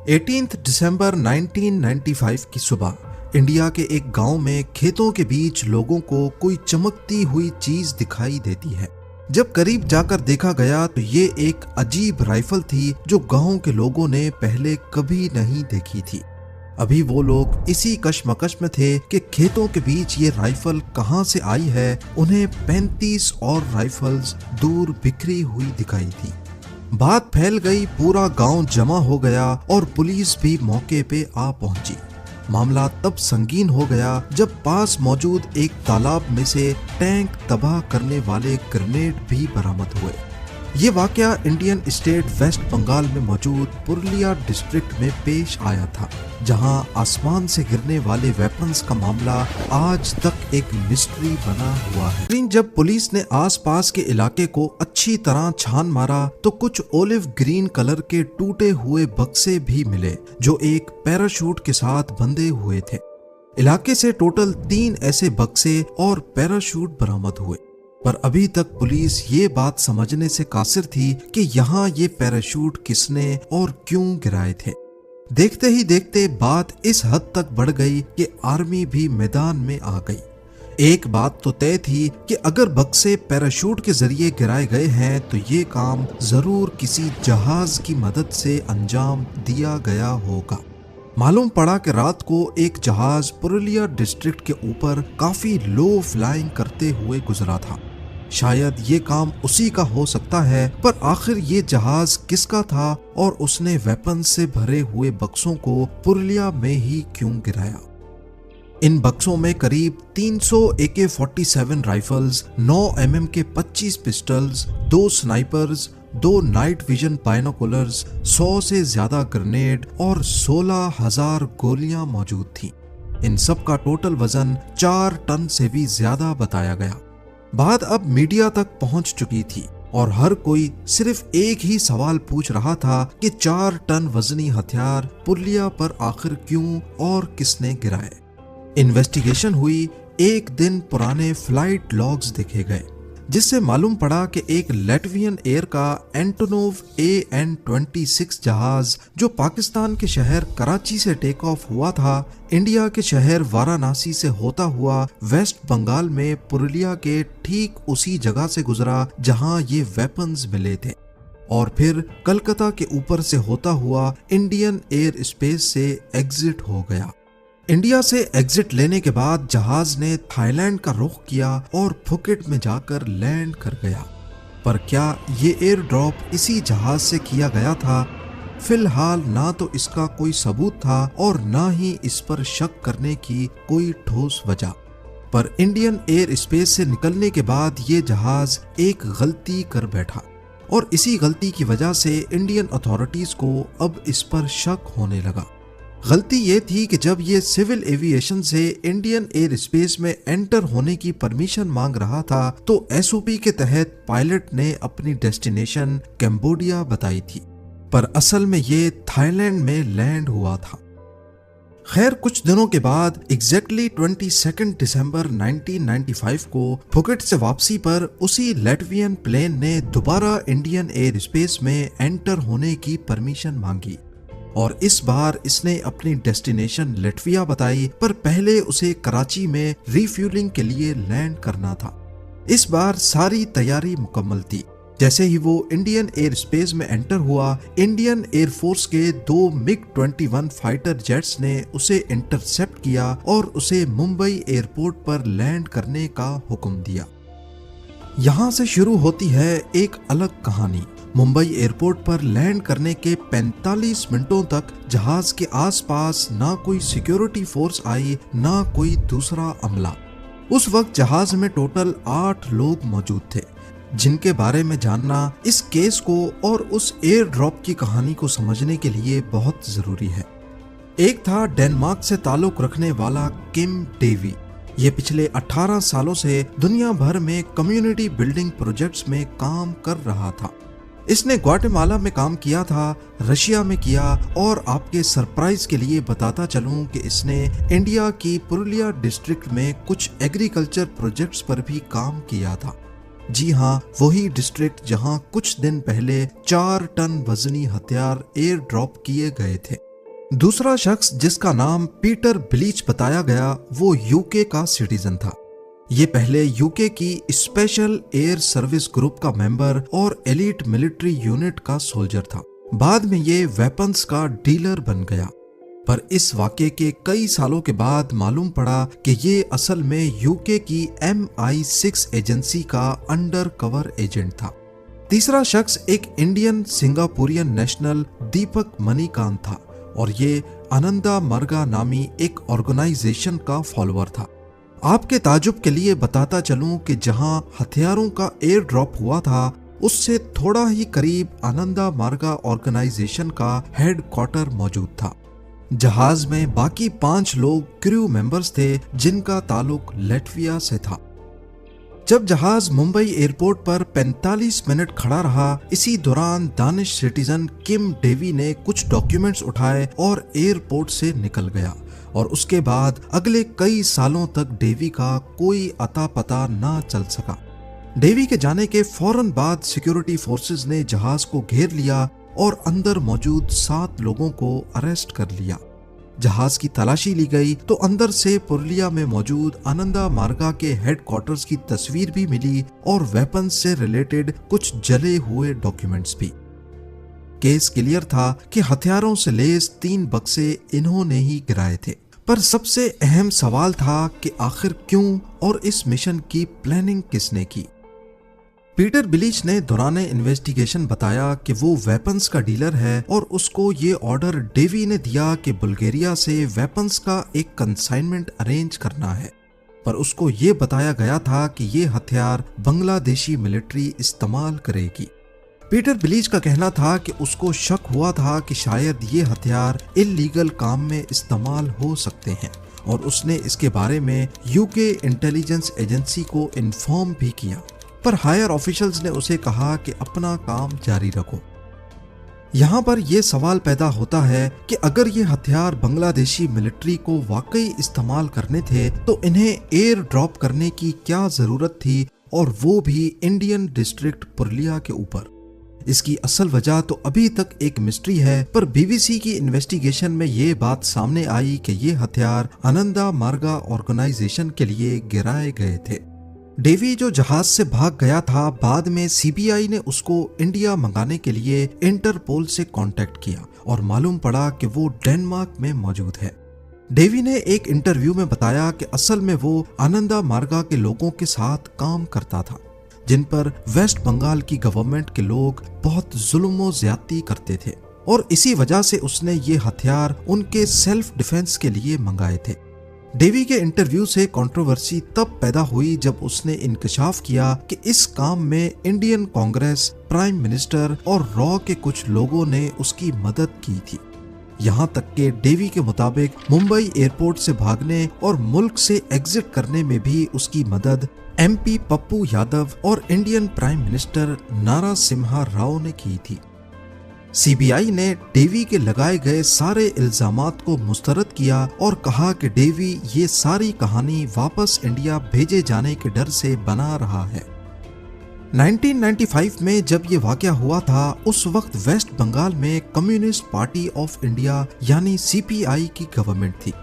18 दिसंबर 1995 की सुबह इंडिया के एक गांव में खेतों के बीच लोगों को कोई चमकती हुई चीज दिखाई देती है। जब करीब जाकर देखा गया तो ये एक अजीब राइफल थी जो गांव के लोगों ने पहले कभी नहीं देखी थी। अभी वो लोग इसी कश्मकश में थे कि खेतों के बीच ये राइफल कहां से आई है। उन्हें 35 और राइफल्स दूर बिखरी हुई दिखाई थी। बात फैल गई, पूरा गांव जमा हो गया और पुलिस भी मौके पे आ पहुंची। मामला तब संगीन हो गया जब पास मौजूद एक तालाब में से टैंक तबाह करने वाले ग्रेनेड भी बरामद हुए। ये वाकया इंडियन स्टेट वेस्ट बंगाल में मौजूद पुरुलिया डिस्ट्रिक्ट में पेश आया था, जहां आसमान से गिरने वाले वेपन्स का मामला आज तक एक मिस्ट्री बना हुआ है। लेकिन जब पुलिस ने आसपास के इलाके को अच्छी तरह छान मारा तो कुछ ओलिव ग्रीन कलर के टूटे हुए बक्से भी मिले जो एक पैराशूट के साथ बंधे हुए थे। इलाके से टोटल 3 ऐसे बक्से और पैराशूट बरामद हुए, पर अभी तक पुलिस ये बात समझने से कासिर थी कि यहाँ ये पैराशूट किसने और क्यों गिराए थे। देखते ही देखते बात इस हद तक बढ़ गई कि आर्मी भी मैदान में आ गई। एक बात तो तय थी कि अगर बक्से पैराशूट के जरिए गिराए गए हैं तो ये काम जरूर किसी जहाज की मदद से अंजाम दिया गया होगा। मालूम पड़ा कि रात को एक जहाज पुरुलिया डिस्ट्रिक्ट के ऊपर काफी लो फ्लाइंग करते हुए गुजरा था। शायद ये काम उसी का हो सकता है, पर आखिर ये जहाज किसका था और उसने वेपन से भरे हुए बक्सों को पुरुलिया में ही क्यों गिराया। इन बक्सों में करीब 300 AK-47 राइफल्स, 9 mm के 25 pistols, 2 snipers, 2 night vision binoculars, 100 से ज्यादा ग्रेनेड और 16,000 गोलियां मौजूद थीं। इन सब का टोटल वजन 4 टन से भी ज्यादा बताया गया। बात अब मीडिया तक पहुंच चुकी थी और हर कोई सिर्फ एक ही सवाल पूछ रहा था कि 4 टन वजनी हथियार पुरुलिया पर आखिर क्यों और किसने गिराए। इन्वेस्टिगेशन हुई, एक दिन पुराने फ्लाइट लॉग्स देखे गए जिससे मालूम पड़ा कि एक लैटवियन एयर का एंटोनोव AN-26 जहाज जो पाकिस्तान के शहर कराची से टेक ऑफ हुआ था, इंडिया के शहर वाराणसी से होता हुआ वेस्ट बंगाल में पुरुलिया के ठीक उसी जगह से गुजरा जहां ये वेपन्स मिले थे और फिर कलकत्ता के ऊपर से होता हुआ इंडियन एयर स्पेस से एग्जिट हो गया। इंडिया से एग्जिट लेने के बाद जहाज ने थाईलैंड का रुख किया और फुकेट में जाकर लैंड कर गया। पर क्या ये एयर ड्रॉप इसी जहाज से किया गया था? फिलहाल ना तो इसका कोई सबूत था और ना ही इस पर शक करने की कोई ठोस वजह। पर इंडियन एयर स्पेस से निकलने के बाद ये जहाज एक गलती कर बैठा और इसी गलती की वजह से इंडियन अथॉरिटीज को अब इस पर शक होने लगा। गलती ये थी कि जब ये सिविल एविएशन से इंडियन एयर स्पेस में एंटर होने की परमिशन मांग रहा था तो SOP के तहत पायलट ने अपनी डेस्टिनेशन कैम्बोडिया बताई थी, पर असल में ये थाईलैंड में लैंड हुआ था। खैर, कुछ दिनों के बाद एग्जैक्टली 22 दिसंबर 1995 को फुकेट से वापसी पर उसी लैटवियन प्लेन ने दोबारा इंडियन एयर स्पेस में एंटर होने की परमिशन मांगी और इस बार इसने अपनी डेस्टिनेशन लैटविया बताई, पर पहले उसे कराची में रिफ्यूलिंग के लिए लैंड करना था। इस बार सारी तैयारी मुकम्मल थी। जैसे ही वो इंडियन एयर स्पेस में एंटर हुआ, इंडियन एयर फोर्स के 2 MiG-21 फाइटर जेट्स ने उसे इंटरसेप्ट किया और उसे मुंबई एयरपोर्ट पर लैंड करने का हुक्म दिया। यहाँ से शुरू होती है एक अलग कहानी। मुंबई एयरपोर्ट पर लैंड करने के 45 मिनटों तक जहाज के आसपास ना कोई सिक्योरिटी फोर्स आई, ना कोई दूसरा अमला। उस वक्त जहाज में टोटल 8 लोग मौजूद थे, जिनके बारे में जानना इस केस को और उस एयर ड्रॉप की कहानी को समझने के लिए बहुत जरूरी है। एक था डेनमार्क से ताल्लुक रखने वाला किम डेवी। ये पिछले 18 सालों से दुनिया भर में कम्युनिटी बिल्डिंग प्रोजेक्ट्स में काम कर रहा था। इसने ग्वाटेमाला में काम किया था, रशिया में किया और आपके सरप्राइज के लिए बताता चलूं कि इसने इंडिया की पुरुलिया डिस्ट्रिक्ट में कुछ एग्रीकल्चर प्रोजेक्ट्स पर भी काम किया था। जी हाँ, वही डिस्ट्रिक्ट जहां कुछ दिन पहले 4 टन वजनी हथियार एयर ड्रॉप किए गए थे। दूसरा शख्स जिसका नाम पीटर बिलीच बताया गया वो यूके का सिटीजन था। ये पहले यूके की स्पेशल एयर सर्विस ग्रुप का मेंबर और एलीट मिलिट्री यूनिट का सोल्जर था। बाद में ये वेपन्स का डीलर बन गया, पर इस वाक़ये के कई सालों के बाद मालूम पड़ा कि ये असल में यूके की MI6 एजेंसी का अंडर कवर एजेंट था। तीसरा शख्स एक इंडियन सिंगापुरियन नेशनल दीपक मणिकांत था और ये आनंदा मरगा नामी एक ऑर्गेनाइजेशन का फॉलोअर था। आपके ताजुब के लिए बताता चलूं कि जहां हथियारों का एयर ड्रॉप हुआ था उससे थोड़ा ही करीब आनंदा मार्गा ऑर्गेनाइजेशन का हेडक्वार्टर मौजूद था। जहाज में बाकी 5 लोग क्रू मेंबर्स थे जिनका ताल्लुक लैटविया से था। जब जहाज मुंबई एयरपोर्ट पर 45 मिनट खड़ा रहा, इसी दौरान दानिश सिटीजन किम डेवी ने कुछ डॉक्यूमेंट्स उठाए और एयरपोर्ट से निकल गया और उसके बाद अगले कई सालों तक डेवी का कोई अता पता ना चल सका। डेवी के जाने के फौरन बाद सिक्योरिटी फोर्सेस ने जहाज को घेर लिया और अंदर मौजूद 7 लोगों को अरेस्ट कर लिया। जहाज की तलाशी ली गई तो अंदर से पुरुलिया में मौजूद आनंदा मार्गा के हेडक्वार्टर्स की तस्वीर भी मिली और वेपन से रिलेटेड कुछ जले हुए डॉक्यूमेंट्स भी। केस क्लियर था कि हथियारों से लैस 3 बक्से इन्होंने ही गिराए थे, पर सबसे अहम सवाल था कि आखिर क्यों और इस मिशन की प्लानिंग किसने की। पीटर बिलीच ने दौरान इन्वेस्टिगेशन बताया कि वो वेपन्स का डीलर है और उसको ये ऑर्डर डेवी ने दिया कि बुल्गारिया से वेपन्स का एक कंसाइनमेंट अरेंज करना है, पर उसको ये बताया गया था कि ये हथियार बांग्लादेशी मिलिट्री इस्तेमाल करेगी। पीटर बिलीच का कहना था कि उसको शक हुआ था कि शायद ये हथियार इल्लीगल काम में इस्तेमाल हो सकते हैं और उसने इसके बारे में यूके इंटेलिजेंस एजेंसी को इन्फॉर्म भी किया, पर हायर ऑफिशियल्स ने उसे कहा कि अपना काम जारी रखो। यहाँ पर यह सवाल पैदा होता है कि अगर ये हथियार बांग्लादेशी मिलिट्री को वाकई इस्तेमाल करने थे तो इन्हें एयर ड्रॉप करने की क्या जरूरत थी, और वो भी इंडियन डिस्ट्रिक्ट पुरुलिया के ऊपर। इसकी असल वजह तो अभी तक एक मिस्ट्री है, पर बीबीसी की इन्वेस्टिगेशन में ये बात सामने आई कि ये हथियार आनंदा मार्गा ऑर्गेनाइजेशन के लिए गिराए गए थे। डेवी जो जहाज से भाग गया था, बाद में सीबीआई ने उसको इंडिया मंगाने के लिए इंटरपोल से कांटेक्ट किया और मालूम पड़ा कि वो डेनमार्क में मौजूद है। डेवी ने एक इंटरव्यू में बताया कि असल में वो आनंदा मार्गा के लोगों के साथ काम करता था, जिन पर वेस्ट बंगाल की गवर्नमेंट के लोग बहुत जुल्म व ज्यादती करते थे, और इसी वजह से उसने ये हथियार उनके सेल्फ डिफेंस के लिए मंगाए थे। डेवी के इंटरव्यू से कंट्रोवर्सी तब पैदा हुई जब उसने इंकशाफ किया कि इस काम में इंडियन कांग्रेस, प्राइम मिनिस्टर और रॉ के कुछ लोगों ने उसकी मदद की थी। यहाँ तक कि डेवी के मुताबिक मुंबई एयरपोर्ट से भागने और मुल्क से एग्जिट करने में भी उसकी मदद MP पप्पू यादव और इंडियन प्राइम मिनिस्टर नारासिम्हा राव ने की थी। सीबीआई ने डेवी के लगाए गए सारे इल्जामात को मुस्तरद किया और कहा कि डेवी ये सारी कहानी वापस इंडिया भेजे जाने के डर से बना रहा है। 1995 में जब ये वाकया हुआ था, उस वक्त वेस्ट बंगाल में कम्युनिस्ट पार्टी ऑफ इंडिया यानी CPI की गवर्नमेंट थी।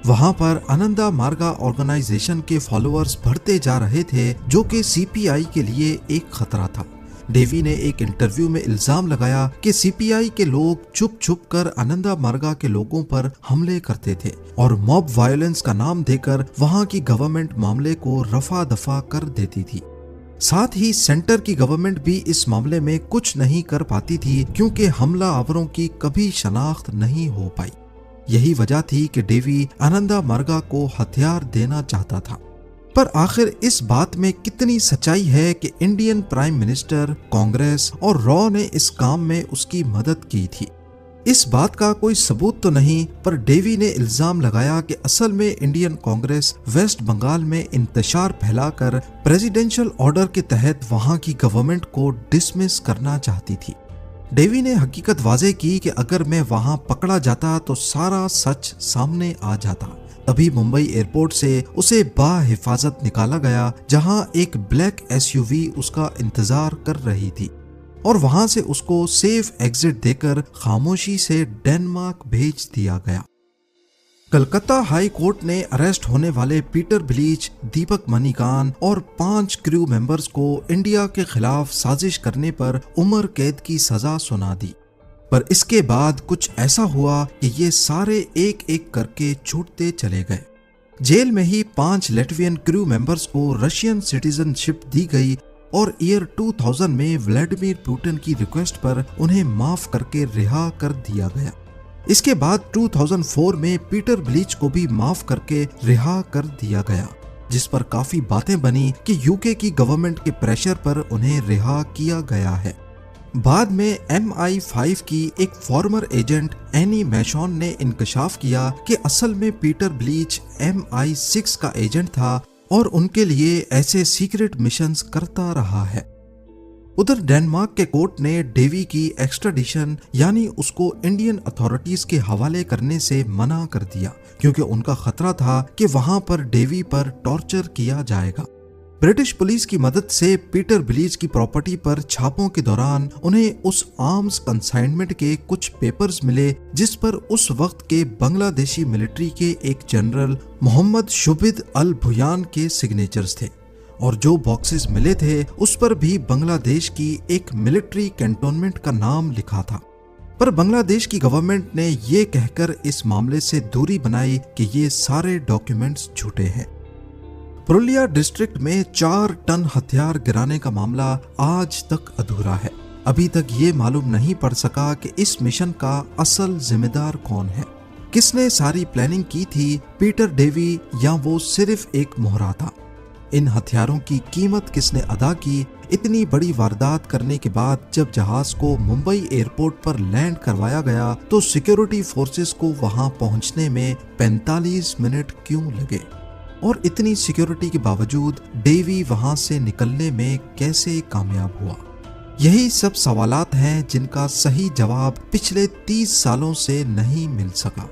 वहां पर आनंदा मार्गा ऑर्गेनाइजेशन के फॉलोअर्स बढ़ते जा रहे थे, जो कि CPI के लिए एक खतरा था। डेवी ने एक इंटरव्यू में इल्जाम लगाया कि CPI के लोग छुप छुप कर आनंदा मार्गा के लोगों पर हमले करते थे और मॉब वायलेंस का नाम देकर वहां की गवर्नमेंट मामले को रफा दफा कर देती थी। साथ ही सेंटर की गवर्नमेंट भी इस मामले में कुछ नहीं कर पाती थी, क्योंकि हमला आवरों की कभी शनाख्त नहीं हो पाई। यही वजह थी कि डेवी आनंदा मार्गा को हथियार देना चाहता था। पर आखिर इस बात में कितनी सच्चाई है कि इंडियन प्राइम मिनिस्टर, कांग्रेस और रॉ ने इस काम में उसकी मदद की थी? इस बात का कोई सबूत तो नहीं, पर डेवी ने इल्जाम लगाया कि असल में इंडियन कांग्रेस वेस्ट बंगाल में इंतशार फैलाकर प्रेसिडेंशियल ऑर्डर के तहत वहां की गवर्नमेंट को डिसमिस करना चाहती थी। डेवी ने हकीकत वाजे की कि अगर मैं वहां पकड़ा जाता तो सारा सच सामने आ जाता। तभी मुंबई एयरपोर्ट से उसे बाहिफाजत निकाला गया, जहां एक ब्लैक SUV उसका इंतजार कर रही थी। और वहां से उसको सेफ एग्जिट देकर खामोशी से डेनमार्क भेज दिया गया। कलकत्ता हाई कोर्ट ने अरेस्ट होने वाले पीटर ब्लीच, दीपक मणिकांत और 5 क्रू मेंबर्स को इंडिया के खिलाफ साजिश करने पर उम्र कैद की सजा सुना दी। पर इसके बाद कुछ ऐसा हुआ कि ये सारे एक एक करके छूटते चले गए। जेल में ही 5 लैटवियन क्रू मेंबर्स को रशियन सिटीजनशिप दी गई और ईयर 2000 में व्लादिमीर पुतिन की रिक्वेस्ट पर उन्हें माफ करके रिहा कर दिया गया। इसके बाद 2004 में पीटर ब्लीच को भी माफ करके रिहा कर दिया गया, जिस पर काफी बातें बनी कि यूके की गवर्नमेंट के प्रेशर पर उन्हें रिहा किया गया है। बाद में MI5 की एक फॉर्मर एजेंट एनी मैशॉन ने इंकशाफ किया कि असल में पीटर ब्लीच MI6 का एजेंट था और उनके लिए ऐसे सीक्रेट मिशंस करता रहा है। उधर डेनमार्क के कोर्ट ने डेवी की एक्स्ट्राडिशन यानी उसको इंडियन अथॉरिटीज के हवाले करने से मना कर दिया, क्योंकि उनका खतरा था कि वहां पर डेवी पर टॉर्चर किया जाएगा। ब्रिटिश पुलिस की मदद से पीटर ब्लीच की प्रॉपर्टी पर छापों के दौरान उन्हें उस आर्म्स कंसाइनमेंट के कुछ पेपर्स मिले जिस पर उस वक्त के बांग्लादेशी मिलिट्री के एक जनरल मोहम्मद शुबिद अल भुयान के सिग्नेचर्स थे, और जो बॉक्सेस मिले थे उस पर भी बांग्लादेश की एक मिलिट्री कैंटोनमेंट का नाम लिखा था। पर बांग्लादेश की गवर्नमेंट ने ये कहकर इस मामले से दूरी बनाई कि ये सारे डॉक्यूमेंट्स झूठे हैं। पुरुलिया डिस्ट्रिक्ट में 4 टन हथियार गिराने का मामला आज तक अधूरा है। अभी तक ये मालूम नहीं पड़ सका कि इस मिशन का असल जिम्मेदार कौन है, किसने सारी प्लानिंग की थी, पीटर डेवी या वो सिर्फ एक मोहरा था। इन हथियारों की कीमत किसने अदा की। इतनी बड़ी वारदात करने के बाद जब जहाज को मुंबई एयरपोर्ट पर लैंड करवाया गया तो सिक्योरिटी फोर्सेस को वहां पहुंचने में 45 मिनट क्यों लगे, और इतनी सिक्योरिटी के बावजूद डेवी वहां से निकलने में कैसे कामयाब हुआ। यही सब सवालात हैं जिनका सही जवाब पिछले 30 सालों से नहीं मिल सका।